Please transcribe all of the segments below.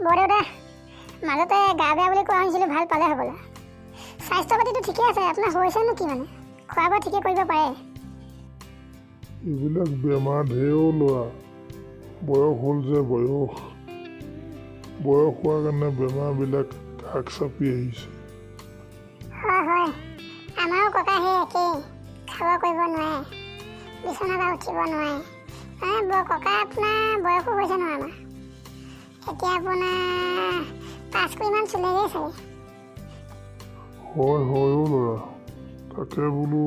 বৰদেউতা মাজতে গা বেয়া বুলি কোৱা শুনিছিলোঁ, ভাল পালে হ'বলা। স্বাস্থ্য পাতিটো ঠিকে আছে, আপোনাৰ হৈছেনো কি মানে? খোৱা বোৱা ঠিকে কৰিব পাৰে? এইবিলাক বেমাৰ ঢেৰ লোৱা, বয়স হ'ল যে বয়স হোৱাৰ কাৰণে বেমাৰবিলাক কাষ চাপি আহিছে। হয় আমাৰো ককা সেই একেই, খাব কৰিব নোৱাৰে, বিচনাৰ পৰা উঠিব নোৱাৰে। ককা আপোনাৰ বয়সো হৈছে নহয় আমাৰ, এতিয়া আপোনাৰ 5 কুৰিমান চুলেগৈ চাগে। হয় ল'ৰা, তাকে বোলো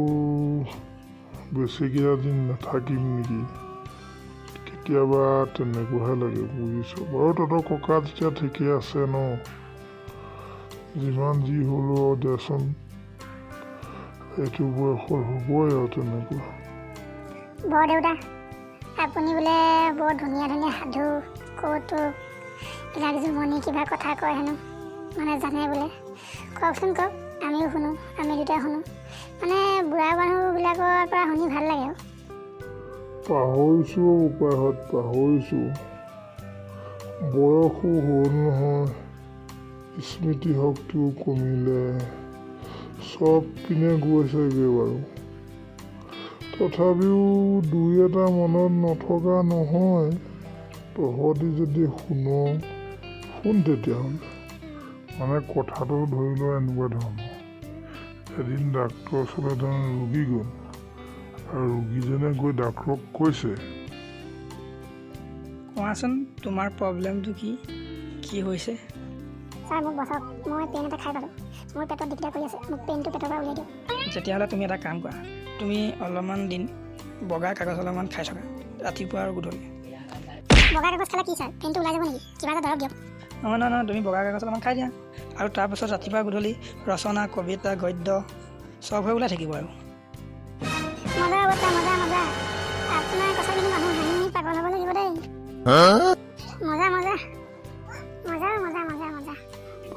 বেছিকেইটা দিন নাথাকিম নেকি, কেতিয়াবা তেনেকুৱাহে লাগে, বুজিছোঁ বাৰু। তহঁতৰ ককা যেতিয়া ঠিকে আছে ন, যিমান যি হ'লেও দেচোন এইটো বয়সৰ হ'বই আৰু তেনেকুৱা। বৰদেউতা আপুনি বোলে বৰ ধুনীয়া ধুনীয়া সাধু কৌতুক এইবিলাক জুমনি কিবা কথা কয় হেনো, মানে জানে বোলে। কওকচোন কওক, আমিও শুনো, আমি দুটাই শুনো। মানে বুঢ়া মানুহবিলাকৰ পৰা শুনি ভাল লাগে আৰু। পাহৰিছোঁ উপায়ত, পাহৰিছোঁ। বয়সো হ'ল নহয়, স্মৃতি শক্তিও কমিলে, চব পিনে গৈছেগৈ বাৰু। তথাপিও দুই এটা মনত নথকা নহয়। তহঁতি যদি শুন তেতিয়াহ'লে। মানে কথাটো ধৰি লোৱা এনেকুৱা ধৰণৰ, এদিন ডাক্তৰৰ ওচৰলৈ এজন ৰোগী গ'ল, আৰু ৰোগীজনে গৈ ডাক্তৰক কৈছে, কোৱাচোন তোমাৰ প্ৰব্লেমটো কি হৈছে? ছাৰ মোক বচাওক, মই পেইন এটা খাই পালোঁ, মোৰ পেটত দিগদাৰ কৰি আছে, মোক পেইনটো পেটৰ পৰা উলিয়াই দিয়ক। তেতিয়াহ'লে তুমি এটা কাম কৰা, তুমি অলপমান দিন বগা কাগজ অলপমান খাই থকা, ৰাতিপুৱা আৰু গধূলি। বগা কাগজ খালে কি ছাৰ, পেইনটো ওলাই যাব নেকি? কিবা এটা দৰৱ দিয়ক। নহয়, তুমি বগা কাগজ অলপমান খাই দিয়া, আৰু তাৰপাছত ৰাতিপুৱা গধূলি ৰচনা, কবিতা, গদ্য চব হৈ ওলাই থাকিব আৰু। মজা অৱস্থা, মজা আপোনাৰ কথা কিন্তু মানুহ হাঁহি পাগল হ'ব লাগিব দেই। মজা।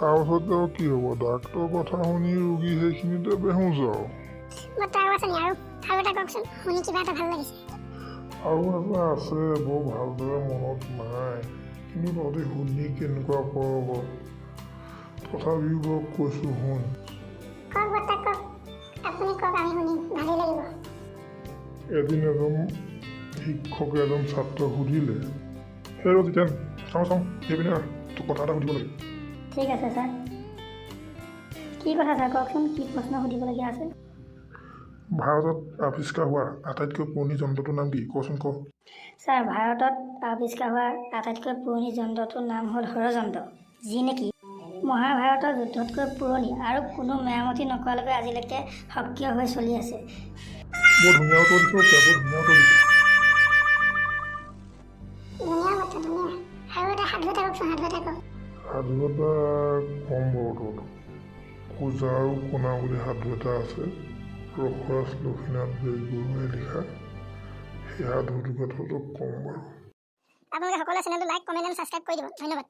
তাৰপিছত আৰু কি হ'ব, ডাক্তৰৰ কথা শুনি ৰোগী সেইখিনিতে বেহুচ আৰু। তাৰ আছে নি আৰু এটা কওকচোন, শুনি কিবা এটা ভাল লাগিছে। আৰু এটা আছে, বৰ ভালদৰে মনত নাই, কিন্তু তহঁতি শুনি কেনেকুৱা পাব, তথাপিও বাৰু কৈছোঁ শুন। কওক, আপুনি কওক, আমি শুনিম, ভালেই লাগিব। এদিন এজন শিক্ষকে এজন ছাত্ৰক সুধিলে, সেই তেতিয়া চাওঁ সেইপিনে তোক কথা এটা সুধিব লাগে। ঠিক আছে ছাৰ। কি কথা ছাৰ, কওকচোন, কি প্ৰশ্ন সুধিবলগীয়া আছে? ভাৰতত আৱিষ্কাৰ হোৱা আটাইতকৈ পুৰণি যন্ত্ৰটোৰ নাম কি, কচোন ক। ছাৰ, ভাৰতত আৱিষ্কাৰ হোৱা আটাইতকৈ পুৰণি যন্ত্ৰটোৰ নাম হ'ল ষড়যন্ত্ৰ, যি নেকি মহাভাৰতৰ যুদ্ধতকৈ পুৰণি আৰু কোনো মেৰামতি নকৰালৈকে আজিলৈকে সক্ৰিয় হৈ চলি আছে। বৰ ধুনীয়া উত্তৰ দিছ, ধুনীয়া কথা, আৰু এটা সাধু এটা কওকচোন, সাধু এটা কম বাৰু। পূজা আৰু কোনা বুলি সাধু এটা আছে, ৰসৰাজ লক্ষ্মীনাথ বেজবৰুৱাই লিখা, সেই সাধুটোকে তহঁতক কম বাৰু। আপোনালোকে সকলোৱে চেনেলটো লাইক, কমেণ্ট আৰু ছাবস্ক্ৰাইব কৰি দিব। ধন্যবাদ।